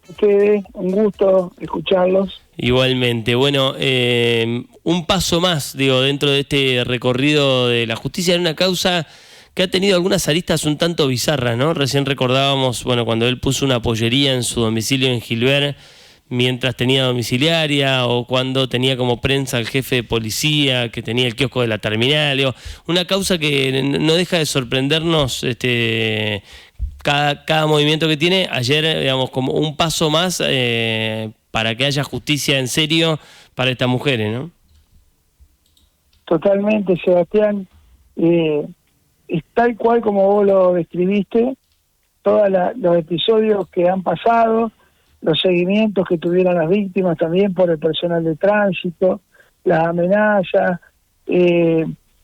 Ustedes, un gusto escucharlos. Igualmente. Bueno, un paso más, digo, dentro de este recorrido de la justicia en una causa que ha tenido algunas aristas un tanto bizarras, ¿no? Recién recordábamos, bueno, cuando él puso una pollería en su domicilio en Gilbert mientras tenía domiciliaria, o cuando tenía como prensa al jefe de policía que tenía el kiosco de la terminal, digo, una causa que no deja de sorprendernos, cada movimiento que tiene. Ayer, digamos, como un paso más para que haya justicia en serio para estas mujeres, ¿no? Totalmente, Sebastián. Es tal cual como vos lo describiste, todos los episodios que han pasado, los seguimientos que tuvieron las víctimas también por el personal de tránsito, las amenazas,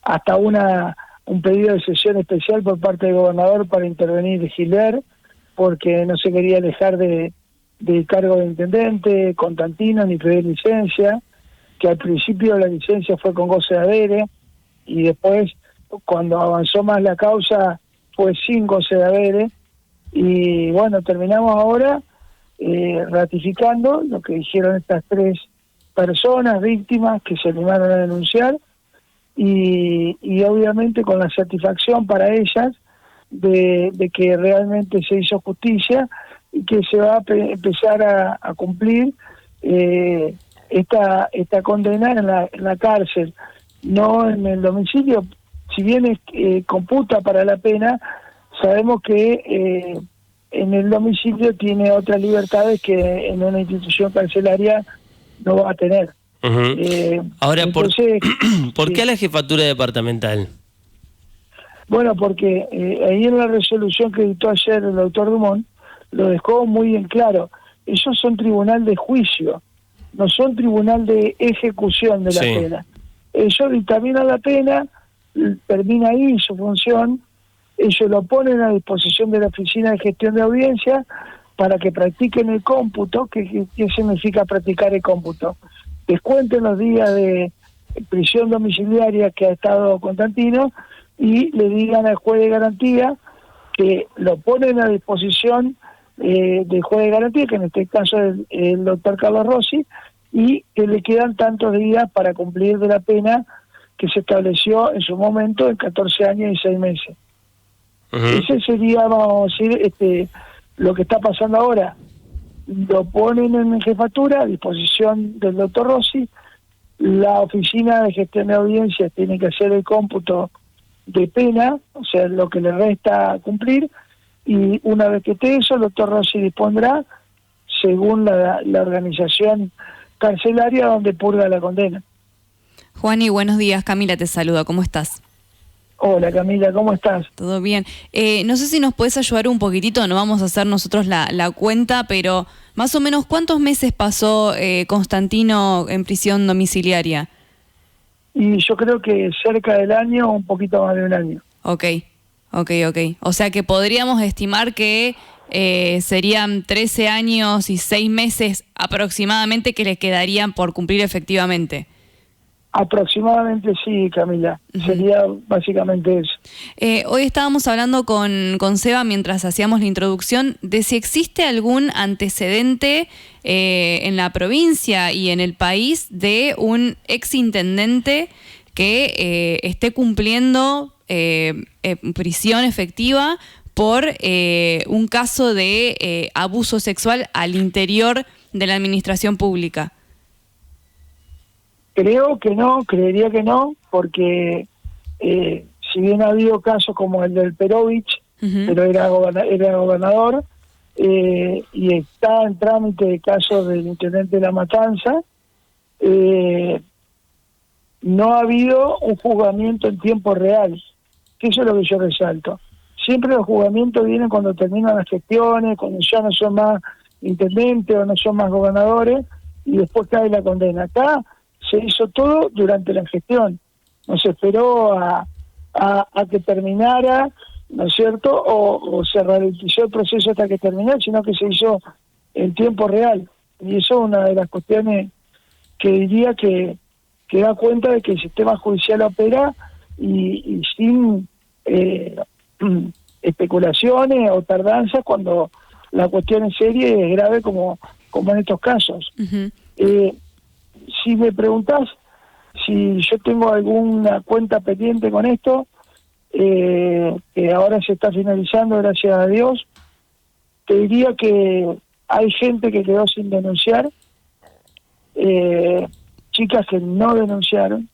hasta un pedido de sesión especial por parte del gobernador para intervenir Gilbert, porque no se quería alejar del cargo de intendente, Constantino, ni pedir licencia, que al principio la licencia fue con goce de haberes, y después, cuando avanzó más la causa, fue sin goce de haberes, y bueno, terminamos ahora ratificando lo que dijeron estas 3 personas víctimas que se animaron a denunciar, y obviamente con la satisfacción para ellas de que realmente se hizo justicia y que se va a empezar a cumplir esta condena en la cárcel, no en el domicilio. Si bien computa para la pena, sabemos que en el domicilio tiene otras libertades que en una institución carcelaria no va a tener. Uh-huh. Ahora, entonces, ¿por qué a la jefatura departamental? Bueno, porque ahí en la resolución que dictó ayer el doctor Dumont, lo dejó muy en claro. Ellos son tribunal de juicio, no son tribunal de ejecución de la pena. Ellos dictaminan la pena, termina ahí su función, ellos lo ponen a disposición de la Oficina de Gestión de Audiencia para que practiquen el cómputo. ¿Qué significa practicar el cómputo? Descuenten los días de prisión domiciliaria que ha estado Constantino y le digan al juez de garantía que lo ponen a disposición del juez de garantía, que en este caso es el doctor Carlos Rossi, y que le quedan tantos días para cumplir de la pena que se estableció en su momento en 14 años y 6 meses. Uh-huh. Ese sería, vamos a decir, lo que está pasando ahora. Lo ponen en jefatura a disposición del doctor Rossi, la Oficina de Gestión de Audiencias tiene que hacer el cómputo de pena, o sea, lo que le resta cumplir, y una vez que esté eso, el doctor Rossi dispondrá según la organización carcelaria donde purga la condena. Juani, buenos días. Camila te saluda. ¿Cómo estás? Hola Camila, ¿cómo estás? Todo bien. No sé si nos puedes ayudar un poquitito, no vamos a hacer nosotros la cuenta, pero más o menos ¿cuántos meses pasó Constantino en prisión domiciliaria? Y yo creo que cerca del año, un poquito más de un año. Ok. O sea que podríamos estimar que serían 13 años y 6 meses aproximadamente que le quedarían por cumplir efectivamente. Aproximadamente sí, Camila. Uh-huh. Sería básicamente eso. Hoy estábamos hablando con Seba mientras hacíamos la introducción de si existe algún antecedente en la provincia y en el país de un exintendente que esté cumpliendo prisión efectiva por un caso de abuso sexual al interior de la administración pública. Creería que no, porque si bien ha habido casos como el del Perovich, uh-huh, pero era gobernador, y está en trámite el caso del intendente de La Matanza, no ha habido un juzgamiento en tiempo real, que eso es lo que yo resalto. Siempre los juzgamientos vienen cuando terminan las gestiones, cuando ya no son más intendentes o no son más gobernadores, y después cae la condena. Acá se hizo todo durante la gestión, no se esperó a que terminara, ¿no es cierto?, o se ralentizó el proceso hasta que terminó, sino que se hizo en tiempo real. Y eso es una de las cuestiones que diría que da cuenta de que el sistema judicial opera y sin especulaciones o tardanzas cuando la cuestión es seria y es grave como en estos casos. Ujú. Si me preguntás si yo tengo alguna cuenta pendiente con esto, que ahora se está finalizando, gracias a Dios, te diría que hay gente que quedó sin denunciar, chicas que no denunciaron,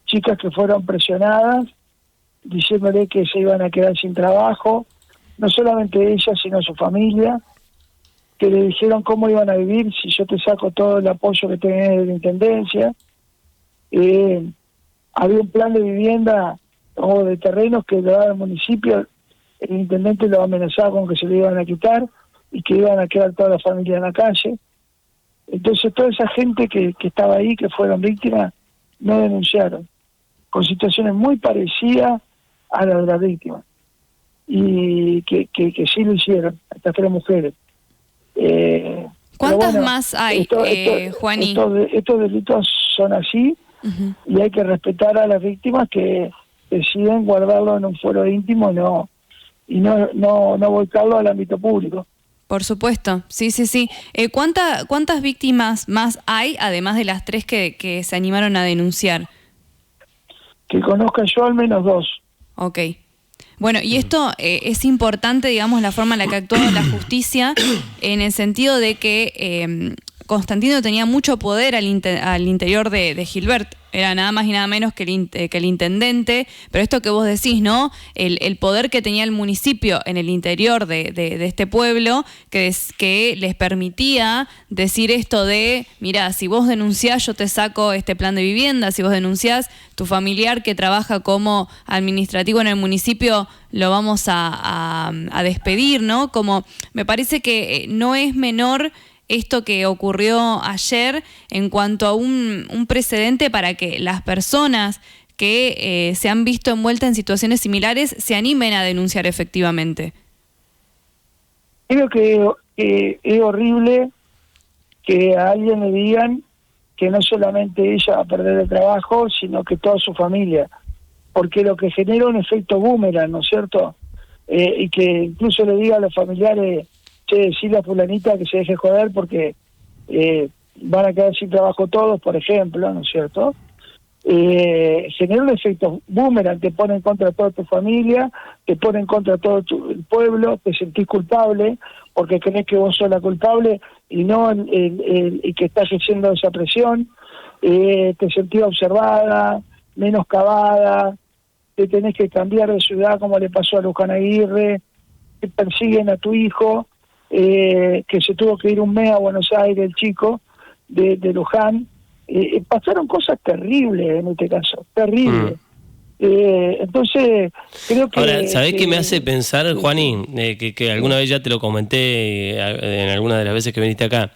chicas que fueron presionadas, diciéndole que se iban a quedar sin trabajo, no solamente ellas, sino su familia, que le dijeron cómo iban a vivir si yo te saco todo el apoyo que tenés de la Intendencia. Había un plan de vivienda o de terrenos que le daba el municipio, el intendente lo amenazaba con que se lo iban a quitar y que iban a quedar toda la familia en la calle. Entonces toda esa gente que estaba ahí, que fueron víctimas, no denunciaron, con situaciones muy parecidas a las de las víctimas, y que sí lo hicieron, estas 3 mujeres. ¿Cuántas más hay, Juani? Estos delitos son así, Uh-huh. y hay que respetar a las víctimas que deciden guardarlo en un fuero íntimo y no volcarlo al ámbito público. Por supuesto, sí. ¿Cuántas víctimas más hay, además de las 3 que se animaron a denunciar? Que conozca yo al menos 2. Ok. Bueno, y esto es importante, digamos, la forma en la que ha actuado la justicia, en el sentido de que Constantino tenía mucho poder al interior de Gilbert. Era nada más y nada menos que el intendente, pero esto que vos decís, ¿no? El poder que tenía el municipio en el interior de este pueblo, que les permitía decir esto de, mira, si vos denunciás, yo te saco este plan de vivienda, si vos denunciás, tu familiar que trabaja como administrativo en el municipio, lo vamos a despedir, ¿no? Como me parece que no es menor esto que ocurrió ayer en cuanto a un precedente para que las personas que se han visto envueltas en situaciones similares se animen a denunciar efectivamente. Creo que es horrible que a alguien le digan que no solamente ella va a perder el trabajo, sino que toda su familia, porque lo que genera un efecto boomerang, ¿no es cierto? Y que incluso le diga a los familiares, decirle a fulanita que se deje joder porque van a quedar sin trabajo todos, por ejemplo, ¿no es cierto? Genera un efecto boomerang, te pone en contra de toda tu familia, te pone en contra de todo el pueblo, te sentís culpable porque crees que vos sos la culpable y no el que está ejerciendo esa presión, te sentís observada, menoscabada, te tenés que cambiar de ciudad como le pasó a Luján Aguirre, te persiguen a tu hijo, que se tuvo que ir un mes a Buenos Aires, el chico de Luján. Pasaron cosas terribles en este caso, terribles. Entonces, creo que... Ahora, ¿sabés qué me hace pensar, Juani? Que alguna vez ya te lo comenté en alguna de las veces que viniste acá.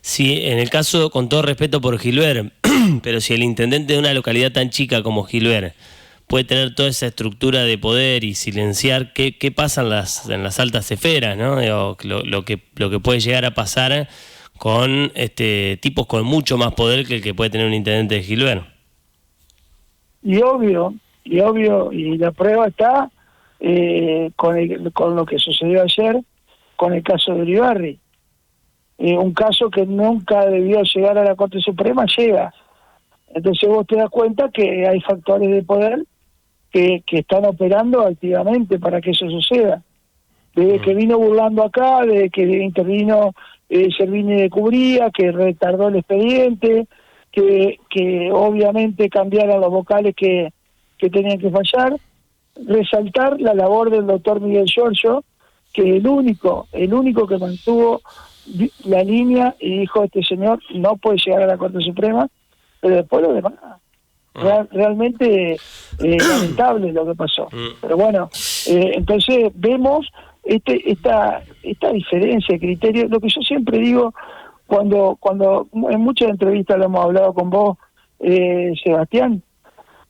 Si en el caso, con todo respeto por Gilbert, pero si el intendente de una localidad tan chica como Gilbert puede tener toda esa estructura de poder y silenciar, ¿qué pasa en las altas esferas, ¿no? Lo que puede llegar a pasar con tipos con mucho más poder que el que puede tener un intendente de Gilbert. Y obvio, y la prueba está con lo que sucedió ayer, con el caso de Uribarri. Un caso que nunca debió llegar a la Corte Suprema, llega. Entonces vos te das cuenta que hay factores de poder que están operando activamente para que eso suceda. Desde que vino burlando acá, desde que intervino Servini de Cubría, que retardó el expediente, que obviamente cambiaron los vocales que tenían que fallar, resaltar la labor del doctor Miguel Giorgio, que el único que mantuvo la línea y dijo, este señor no puede llegar a la Corte Suprema, pero después lo demás. Realmente lamentable lo que pasó. Pero bueno, entonces vemos esta diferencia de criterio. Lo que yo siempre digo, cuando en muchas entrevistas lo hemos hablado con vos, Sebastián,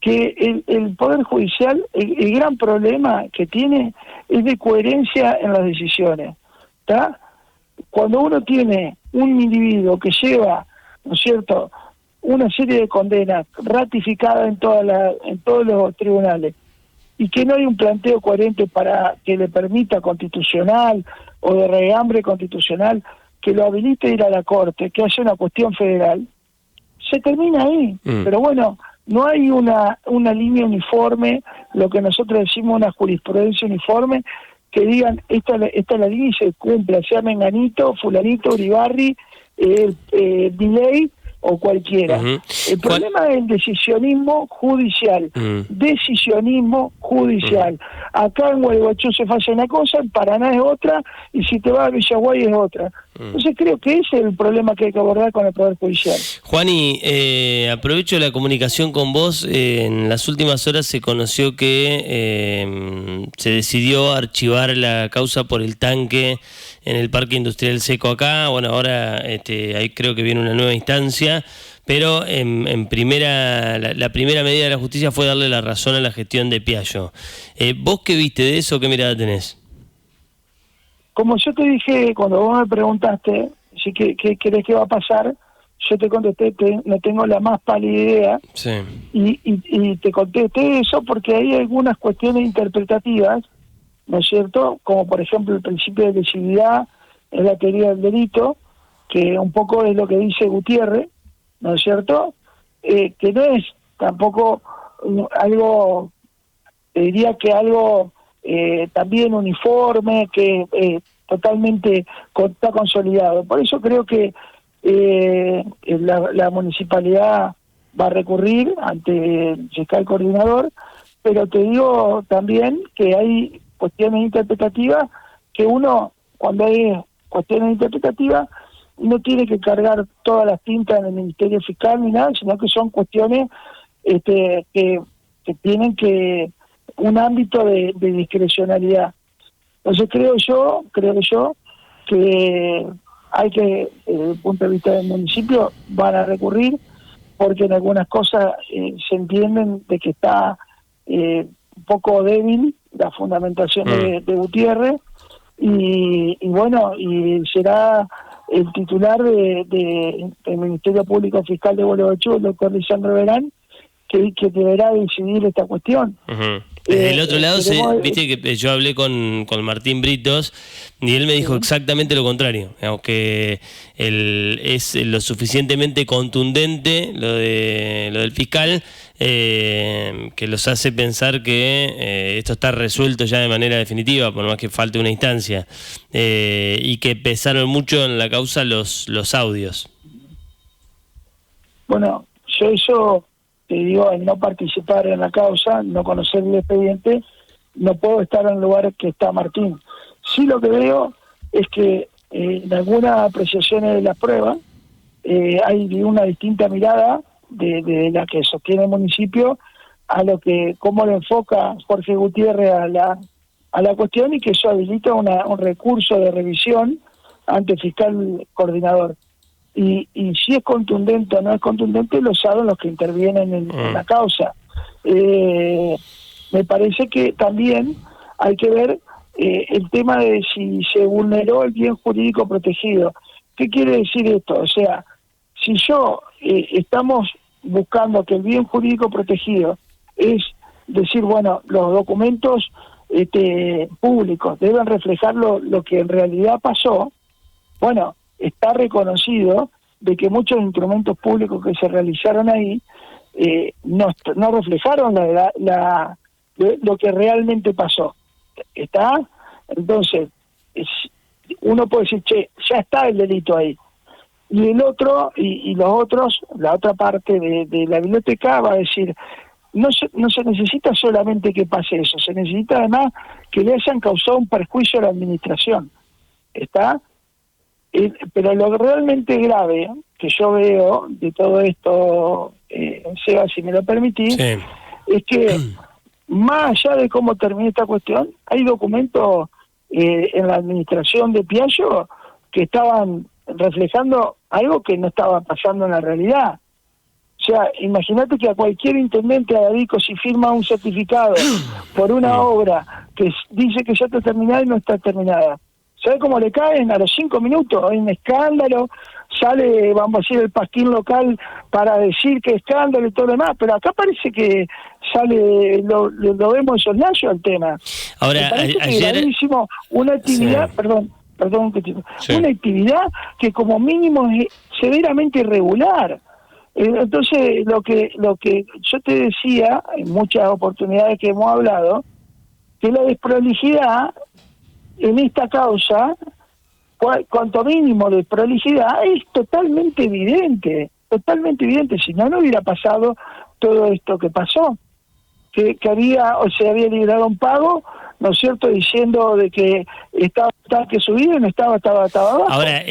que el Poder Judicial, el gran problema que tiene es de coherencia en las decisiones, ¿está? Cuando uno tiene un individuo que lleva, ¿no es cierto?, una serie de condenas ratificadas en todos los tribunales, y que no hay un planteo coherente para que le permita constitucional o de regambre constitucional que lo habilite a ir a la Corte, que haya una cuestión federal, se termina ahí. Pero bueno, no hay una línea uniforme, lo que nosotros decimos una jurisprudencia uniforme, que digan, esta es la línea y se cumple, sea Menganito, Fulanito, Uribarri, Milei o cualquiera. El problema es el decisionismo judicial. Decisionismo judicial. Acá en Gualeguaychú se hace una cosa, en Paraná es otra, y si te vas a Villaguay es otra. Entonces creo que ese es el problema que hay que abordar con el Poder Judicial. Juani, aprovecho la comunicación con vos. En las últimas horas se conoció que se decidió archivar la causa por el tanque en el Parque Industrial Seco acá. Bueno, ahora ahí creo que viene una nueva instancia, pero en primera la primera medida de la justicia fue darle la razón a la gestión de Piaggio. ¿Vos qué viste de eso? ¿Qué mirada tenés? Como yo te dije cuando vos me preguntaste si qué crees que va a pasar, yo te contesté no tengo la más pálida idea. Sí. Y te contesté eso porque hay algunas cuestiones interpretativas, ¿no es cierto? Como por ejemplo el principio de lesividad en la teoría del delito, que un poco es lo que dice Gutiérrez, ¿no es cierto? Que no es tampoco algo, te diría que algo también uniforme, que totalmente está consolidado. Por eso creo que la municipalidad va a recurrir ante el fiscal coordinador, pero te digo también que hay cuestiones interpretativas que uno, cuando hay cuestiones interpretativas, no tiene que cargar todas las tintas en el Ministerio Fiscal ni nada, sino que son cuestiones que tienen que un ámbito de discrecionalidad. Entonces creo yo que hay que, desde el punto de vista del municipio, van a recurrir, porque en algunas cosas se entienden de que está un poco débil la fundamentación de Gutiérrez, y bueno, y será el titular del Ministerio Público Fiscal de Gualeguaychú, el doctor Lisandro Verán, que deberá decidir esta cuestión. Desde el otro lado, viste que yo hablé con Martín Britos y él me dijo exactamente lo contrario, digamos, que es lo suficientemente contundente lo del fiscal, que los hace pensar que esto está resuelto ya de manera definitiva, por más que falte una instancia, y que pesaron mucho en la causa los audios. Bueno, yo eso te digo, en no participar en la causa, no conocer el expediente, no puedo estar en el lugar que está Martín. Sí, lo que veo es que en algunas apreciaciones de la prueba hay una distinta mirada de la que sostiene el municipio a lo que cómo lo enfoca Jorge Gutiérrez a la cuestión, y que eso habilita un recurso de revisión ante el fiscal coordinador. Y si es contundente o no es contundente, lo saben los que intervienen en la causa. Me parece que también hay que ver el tema de si se vulneró el bien jurídico protegido. ¿Qué quiere decir esto? O sea, si estamos buscando que el bien jurídico protegido es decir, bueno, los documentos públicos deben reflejar lo que en realidad pasó, bueno, está reconocido de que muchos instrumentos públicos que se realizaron ahí no reflejaron lo que realmente pasó. ¿Está? Entonces, uno puede decir, che, ya está el delito ahí. Y el otro, y los otros, la otra parte de la biblioteca va a decir, no se necesita solamente que pase eso, se necesita además que le hayan causado un perjuicio a la administración. ¿Está? Pero lo realmente grave que yo veo de todo esto, Seba, si me lo permitís, es que más allá de cómo termine esta cuestión, hay documentos en la administración de Piaggio que estaban reflejando algo que no estaba pasando en la realidad. O sea, imagínate que a cualquier intendente adadico, si firma un certificado por una obra que dice que ya está terminada y no está terminada, ¿sabe cómo le caen? A los 5 minutos hay un escándalo, sale, vamos a decir, el pasquín local para decir que escándalo y todo lo demás, pero acá parece que sale, lo vemos en soslayo el tema. Ahora, ayer... gravísimo, una actividad, Sí. perdón que Sí. una actividad que como mínimo es severamente irregular. Entonces, lo que yo te decía, en muchas oportunidades que hemos hablado, que la desprolijidad en esta causa, cuanto mínimo de prolijidad, es totalmente evidente, si no, no hubiera pasado todo esto que pasó, que había, o se había librado un pago, ¿no es cierto?, diciendo de que estaba que subido y no estaba abajo. Ahora,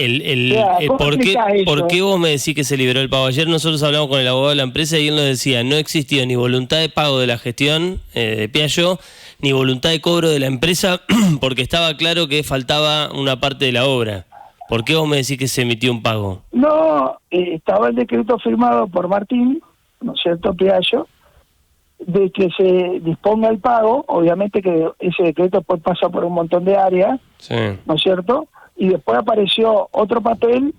¿por qué vos me decís que se liberó el pago? Ayer nosotros hablamos con el abogado de la empresa y él nos decía, no existió ni voluntad de pago de la gestión de Piaggio, ni voluntad de cobro de la empresa, porque estaba claro que faltaba una parte de la obra. ¿Por qué vos me decís que se emitió un pago? No, estaba el decreto firmado por Martín, ¿no es cierto?, Piaggio, de que se disponga el pago. Obviamente que ese decreto después pasa por un montón de áreas, Sí. ¿no es cierto?, y después apareció otro papel,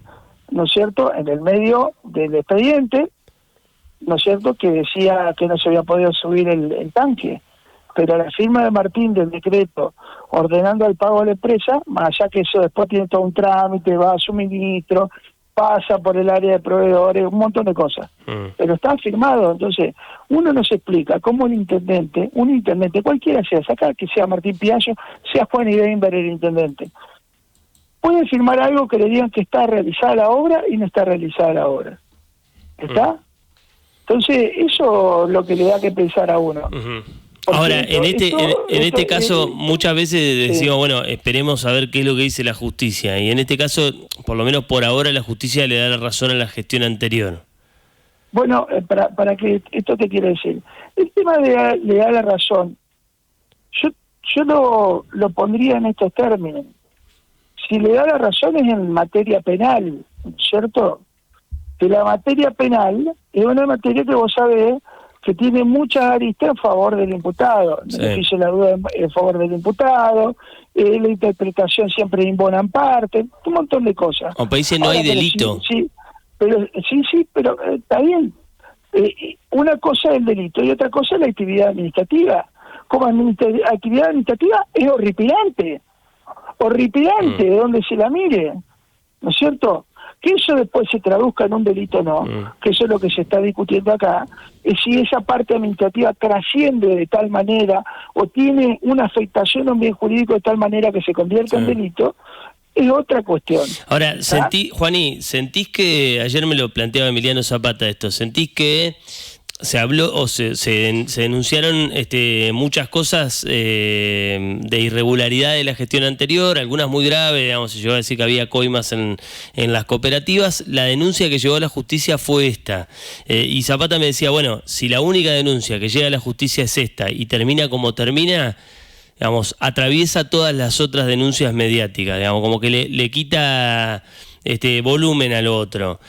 ¿no es cierto?, en el medio del expediente, ¿no es cierto?, que decía que no se había podido subir el tanque, pero la firma de Martín del decreto ordenando el pago de la empresa, más allá que eso después tiene todo un trámite, va a suministro, pasa por el área de proveedores, un montón de cosas, pero está firmado. Entonces uno no se explica cómo un intendente, cualquiera sea, acá que sea Martín Piaggio, sea Juan Ideinberg el intendente, puede firmar algo que le digan que está realizada la obra y no está realizada la obra. ¿Está? Entonces eso es lo que le da que pensar a uno. Ahora, en este caso, muchas veces decimos, bueno, esperemos a ver qué es lo que dice la justicia. Y en este caso, por lo menos por ahora, la justicia le da la razón a la gestión anterior. Bueno, para que esto te quiero decir. El tema de le da la razón. Yo lo pondría en estos términos. Si le da la razón es en materia penal, ¿cierto? Que la materia penal es una materia que vos sabés que tiene muchas aristas en favor del imputado, beneficio de la duda en favor del imputado, la interpretación siempre impone en parte, un montón de cosas. Aunque dice no hay delito. Sí, pero está bien. Una cosa es el delito y otra cosa es la actividad administrativa. Como actividad administrativa es horripilante, de donde se la mire, ¿no es cierto? Que eso después se traduzca en un delito o no, que eso es lo que se está discutiendo acá, es si esa parte administrativa trasciende de tal manera o tiene una afectación a un bien jurídico de tal manera que se convierta en delito, es otra cuestión. Ahora, Juaní, ¿sentís que, ayer me lo planteaba Emiliano Zapata esto, sentís que se habló o se denunciaron muchas cosas de irregularidad de la gestión anterior, algunas muy graves, digamos, se llegó a decir que había coimas en las cooperativas? La denuncia que llegó a la justicia fue esta, y Zapata me decía, bueno, si la única denuncia que llega a la justicia es esta y termina como termina, digamos, atraviesa todas las otras denuncias mediáticas, digamos, como que le quita volumen al otro.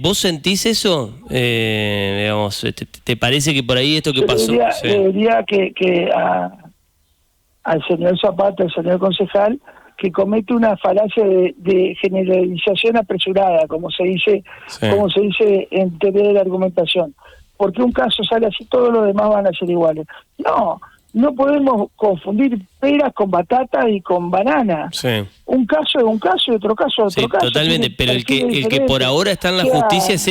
¿Vos sentís eso? Digamos, ¿te parece que por ahí esto que pasó? Le diría que al señor Zapata, al señor concejal, que comete una falacia de generalización apresurada, como se dice en teoría de la argumentación. Porque un caso sale así, todos los demás van a ser iguales. No podemos confundir peras con batatas y con bananas. Sí. Un caso es un caso y otro caso es otro caso. Totalmente, pero el que por ahora está en la justicia es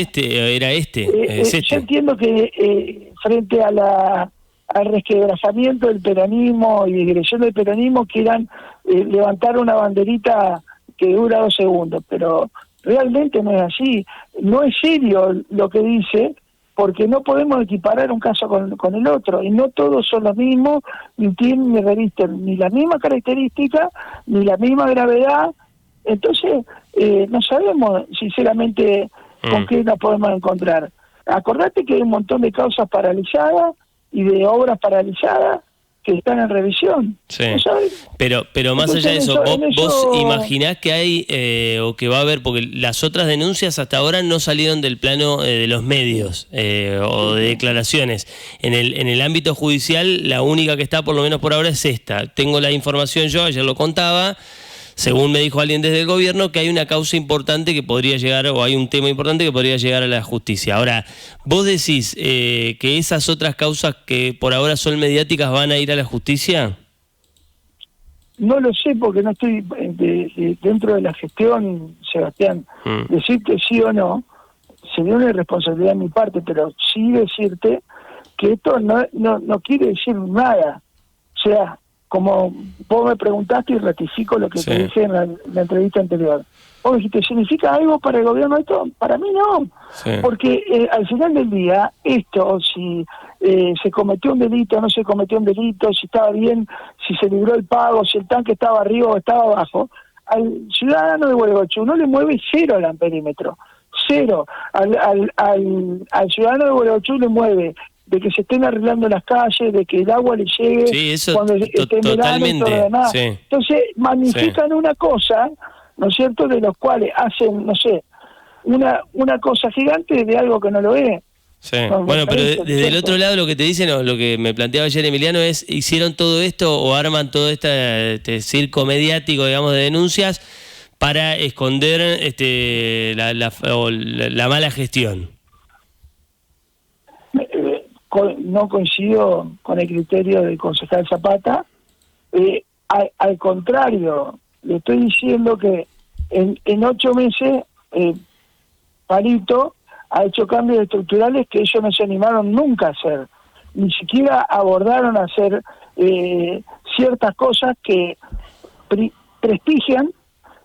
Yo entiendo que frente a al resquebrajamiento del peronismo y digresión del peronismo quieran levantar una banderita que dura 2 segundos, pero realmente no es así. No es serio lo que dice, porque no podemos equiparar un caso con el otro, y no todos son los mismos, ni tienen ni revisten ni la misma característica, ni la misma gravedad. Entonces, no sabemos sinceramente con qué nos podemos encontrar. Acordate que hay un montón de causas paralizadas y de obras paralizadas que están en revisión. Sí. Pero más allá de eso, vos imaginás que hay o que va a haber, porque las otras denuncias hasta ahora no salieron del plano de los medios o de declaraciones. En el ámbito judicial, la única que está, por lo menos por ahora, es esta. Tengo la información yo, ayer lo contaba, según me dijo alguien desde el gobierno, que hay una causa importante que podría llegar, o hay un tema importante que podría llegar a la justicia. Ahora, ¿vos decís que esas otras causas que por ahora son mediáticas van a ir a la justicia? No lo sé porque no estoy dentro de la gestión, Sebastián. Decirte sí o no sería una irresponsabilidad de mi parte, pero sí decirte que esto no quiere decir nada. O sea, como vos me preguntaste y ratifico lo que te dije en la entrevista anterior. Vos dijiste, ¿significa algo para el gobierno esto? Para mí no, porque al final del día, esto, si se cometió un delito o no se cometió un delito, si estaba bien, si se libró el pago, si el tanque estaba arriba o estaba abajo, al ciudadano de Gualeguaychú no le mueve cero al amperímetro, cero. Al ciudadano de Gualeguaychú le mueve de que se estén arreglando las calles, de que el agua le llegue cuando esté en verano y todo lo demás. Entonces magnifican una cosa, ¿no es cierto?, de los cuales hacen, no sé, una cosa gigante de algo que no lo es. No, bueno, pero desde el otro lado lo que te dicen, o lo que me planteaba ayer Emiliano, es hicieron todo esto o arman todo este circo mediático, digamos, de denuncias para esconder la mala gestión. No coincido con el criterio del concejal Zapata. Al contrario, le estoy diciendo que en 8 meses Palito ha hecho cambios estructurales que ellos no se animaron nunca a hacer, ni siquiera abordaron a hacer ciertas cosas que prestigian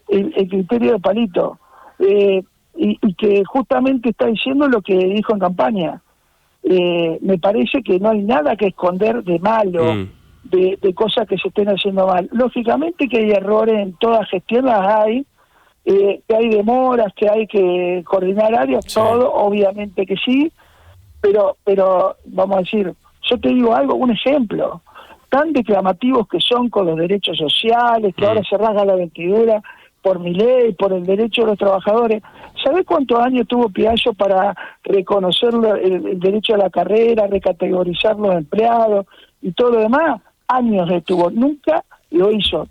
el criterio de Palito, y que justamente está diciendo lo que dijo en campaña. Me parece que no hay nada que esconder de malo, de cosas que se estén haciendo mal. Lógicamente que hay errores en toda gestión, las hay, que hay demoras, que hay que coordinar áreas, todo, obviamente que sí, pero vamos a decir, yo te digo algo, un ejemplo, tan declamativos que son con los derechos sociales, que ahora se rasga la vestidura por mi ley, por el derecho de los trabajadores. ¿Sabés cuántos años tuvo Piaggio para reconocer el derecho a la carrera, recategorizar los empleados y todo lo demás? Años estuvo, nunca lo hizo.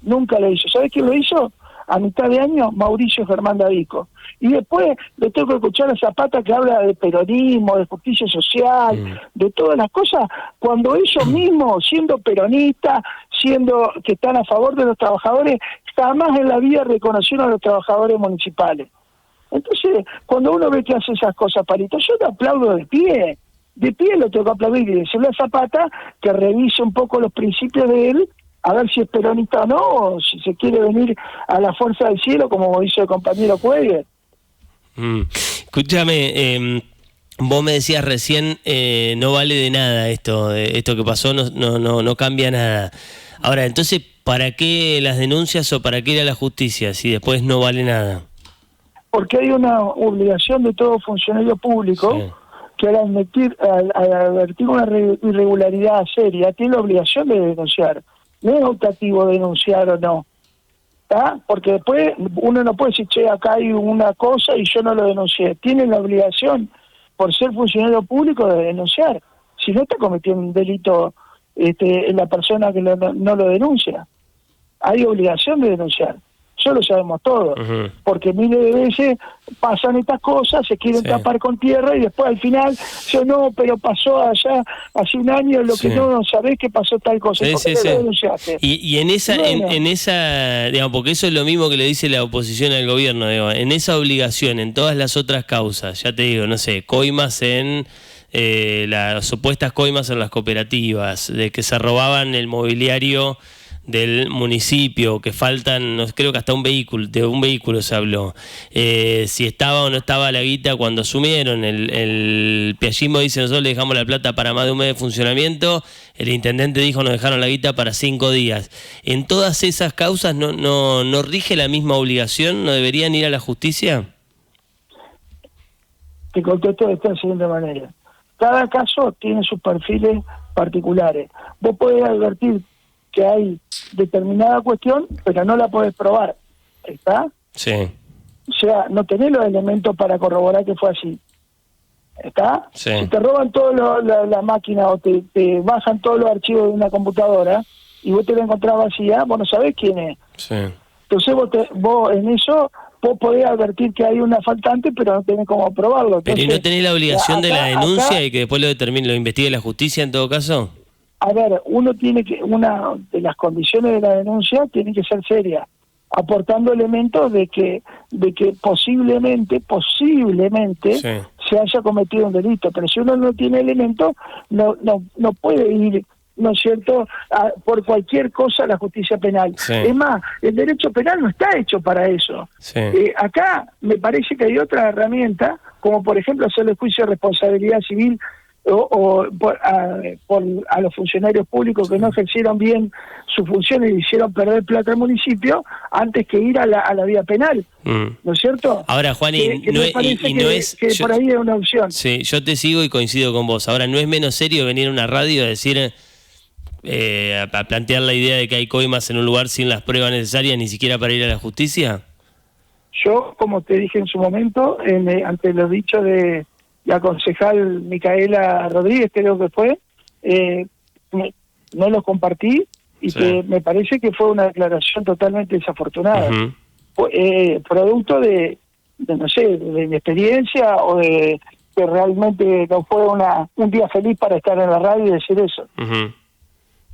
¿Sabés quién lo hizo? A mitad de año, Mauricio Germán Davico. Y después le tengo que escuchar a Zapata que habla de peronismo, de justicia social, de todas las cosas, cuando ellos mismos, siendo peronistas, siendo que están a favor de los trabajadores, jamás en la vida reconocieron a los trabajadores municipales. Entonces, cuando uno ve que hace esas cosas, Palito, yo le aplaudo de pie lo tengo que aplaudir y decirle a Zapata que revise un poco los principios de él, a ver si es peronista o no, o si se quiere venir a la fuerza del cielo, como hizo el compañero Cuelgue. Escúchame, vos me decías recién, no vale de nada esto que pasó, no cambia nada. Ahora, entonces, ¿para qué las denuncias o para qué ir a la justicia si después no vale nada? Porque hay una obligación de todo funcionario público que al advertir una irregularidad seria tiene la obligación de denunciar. No es optativo denunciar o no, ¿está? Porque después uno no puede decir, che, acá hay una cosa y yo no lo denuncié. Tiene la obligación, por ser funcionario público, de denunciar. Si no, está cometiendo un delito en la persona que no lo denuncia. Hay obligación de denunciar. Eso lo sabemos todos, porque miles de veces pasan estas cosas, se quieren tapar con tierra y después al final, yo no, pero pasó allá hace un año lo que no sabés que pasó tal cosa. ¿Por qué lo denunciaste? Y en esa, digamos, porque eso es lo mismo que le dice la oposición al gobierno, digamos, en esa obligación, en todas las otras causas, ya te digo, no sé, coimas en las supuestas coimas en las cooperativas, de que se robaban el mobiliario del municipio, que faltan, creo que hasta de un vehículo se habló, si estaba o no estaba la guita cuando asumieron, el piallismo dice, nosotros le dejamos la plata para más de un mes de funcionamiento, el intendente dijo, nos dejaron la guita para 5 días. En todas esas causas no rige la misma obligación, ¿no deberían ir a la justicia? Te contesto de esta siguiente manera. Cada caso tiene sus perfiles particulares. Vos podés advertir que hay determinada cuestión, pero no la podés probar, ¿está? Sí. O sea, no tenés los elementos para corroborar que fue así, ¿está? Sí. Si te roban toda la máquina o te bajan todos los archivos de una computadora y vos te la encontrás vacía, vos no sabés quién es. Sí. Entonces vos en eso vos podés advertir que hay una faltante, pero no tenés cómo probarlo. Pero ¿y no tenés la obligación de la denuncia y que después lo investigue la justicia en todo caso? A ver, una de las condiciones de la denuncia tiene que ser seria, aportando elementos de que posiblemente Sí. se haya cometido un delito, pero si uno no tiene elementos, no puede ir, ¿no es cierto?, por cualquier cosa a la justicia penal. Sí. Es más, el derecho penal no está hecho para eso. Sí. Acá me parece que hay otra herramienta, como por ejemplo hacerle juicio de responsabilidad civil a los funcionarios públicos que no ejercieron bien su función y hicieron perder plata al municipio antes que ir a la vía penal, ¿no es cierto? Ahora, Juan, que por ahí es una opción. Sí, yo te sigo y coincido con vos. Ahora, ¿no es menos serio venir a una radio a decir, a plantear la idea de que hay coimas en un lugar sin las pruebas necesarias ni siquiera para ir a la justicia? Yo, como te dije en su momento, ante los dichos de la concejal Micaela Rodríguez, creo que fue, no los compartí y Sí. que me parece que fue una declaración totalmente desafortunada. Producto de no sé, de mi experiencia o de que realmente no fue un día feliz para estar en la radio y decir eso.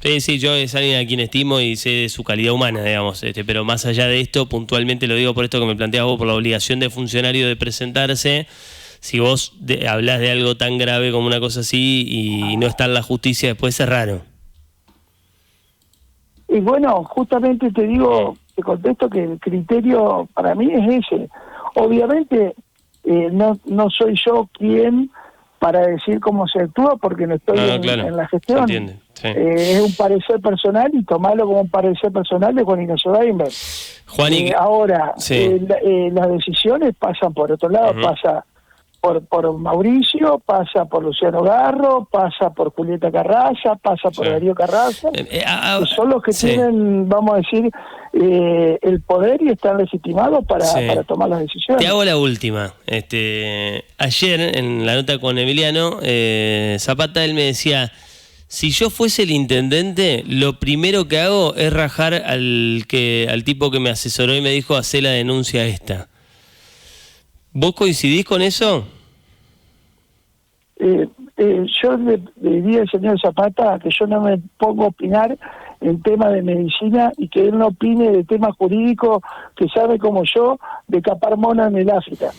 Sí, yo es alguien a quien estimo y sé de su calidad humana, digamos, pero más allá de esto, puntualmente lo digo por esto que me planteas vos, por la obligación de funcionario de presentarse. Si vos hablás de algo tan grave como una cosa así y no está en la justicia, después es raro. Y bueno, justamente te contesto que el criterio para mí es ese. Obviamente no soy yo quien para decir cómo se actúa porque no estoy en la gestión. Se entiende, sí. Es un parecer personal y tomarlo como un parecer personal de Juan Ignacio Weinberg. Ahora, sí. Las decisiones pasan por otro lado, pasa por Mauricio, pasa por Luciano Garro, pasa por Julieta Carraza, pasa por Darío Carraza, que son los que tienen, vamos a decir, el poder y están legitimados para tomar las decisiones. Te hago la última. Ayer, en la nota con Emiliano Zapata, él me decía, si yo fuese el intendente, lo primero que hago es rajar al tipo que me asesoró y me dijo, hacé la denuncia esta. ¿Vos coincidís con eso? Yo le diría al señor Zapata que yo no me pongo a opinar en temas de medicina y que él no opine de temas jurídicos que sabe como yo de capar monas en el África.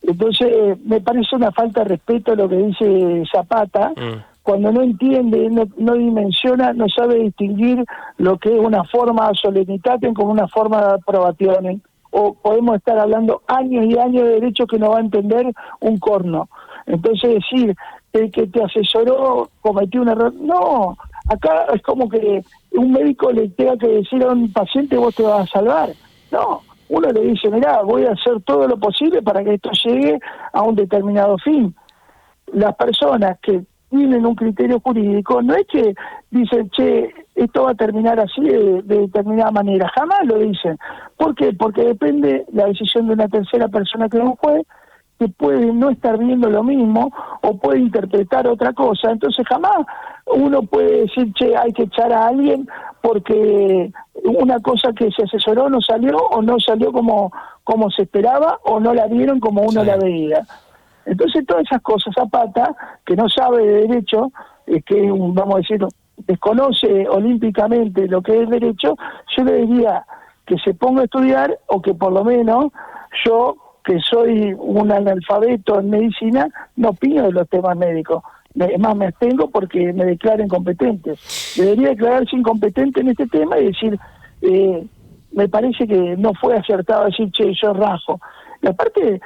Entonces me parece una falta de respeto lo que dice Zapata cuando no entiende, no dimensiona, no sabe distinguir lo que es una forma solemnitatem como una forma de aprobación. O podemos estar hablando años y años de derechos que no va a entender un corno. Entonces decir el que te asesoró cometió un error, no, acá es como que un médico le tenga que decir a un paciente vos te vas a salvar. No, uno le dice, mirá, voy a hacer todo lo posible para que esto llegue a un determinado fin. Las personas que tienen un criterio jurídico no es que dicen, che, esto va a terminar así de determinada manera, jamás lo dicen. ¿Por qué? Porque depende la decisión de una tercera persona que es un juez, que puede no estar viendo lo mismo o puede interpretar otra cosa. Entonces jamás uno puede decir, che, hay que echar a alguien porque una cosa que se asesoró no salió o no salió como se esperaba o no la vieron como uno la veía. Entonces todas esas cosas, Zapata, que no sabe de derecho, que vamos a decir, desconoce olímpicamente lo que es derecho, yo le diría que se ponga a estudiar o que por lo menos yo, que soy un analfabeto en medicina, no opino de los temas médicos. Es más, me abstengo porque me declaro incompetente. Debería declararse incompetente en este tema y decir, me parece que no fue acertado decir, che, yo rajo. Y aparte,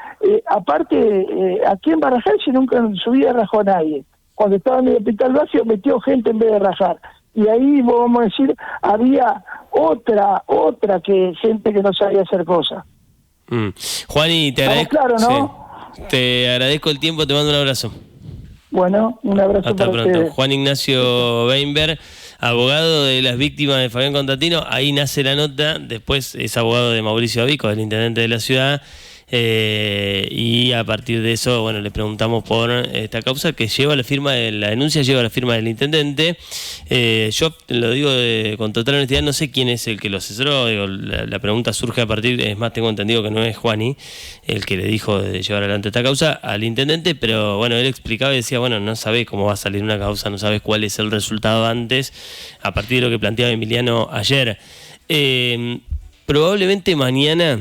aquí en Barrajal si nunca en su vida rajó a nadie. Cuando estaba en el Hospital Básico metió gente en vez de rajar. Y ahí, vamos a decir, había otra gente que no sabía hacer cosas. Juani, te agradezco. Claro, ¿no? Sí. Te agradezco el tiempo, te mando un abrazo. Bueno, un abrazo hasta para pronto. ustedes. Juan Ignacio Weinberg, abogado de las víctimas de Fabián Constantino, ahí nace la nota, después es abogado de Mauricio Avico, del intendente de la ciudad. y a partir de eso, bueno, le preguntamos por esta causa que lleva la firma de la denuncia, lleva la firma del intendente. Yo lo digo con total honestidad, no sé quién es el que lo asesoró. Digo, la pregunta surge a partir, es más, tengo entendido que no es Juani el que le dijo de llevar adelante esta causa al intendente, pero bueno, él explicaba y decía, bueno, no sabés cómo va a salir una causa, no sabés cuál es el resultado antes, a partir de lo que planteaba Emiliano ayer. Probablemente mañana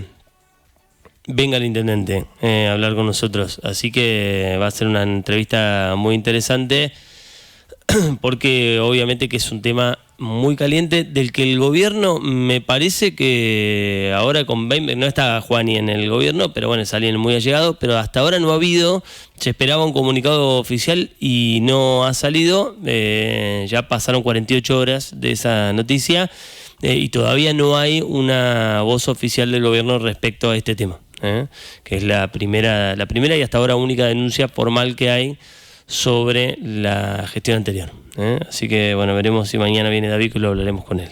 venga el intendente a hablar con nosotros, así que va a ser una entrevista muy interesante, porque obviamente que es un tema muy caliente, del que el gobierno, me parece que ahora con Weinberg, no está Juani en el gobierno, pero bueno, es alguien muy allegado, pero hasta ahora no ha habido, se esperaba un comunicado oficial y no ha salido, ya pasaron 48 horas de esa noticia, y todavía no hay una voz oficial del gobierno respecto a este tema, que es la primera y hasta ahora única denuncia formal que hay sobre la gestión anterior. Así que bueno, veremos si mañana viene David, que lo hablaremos con él.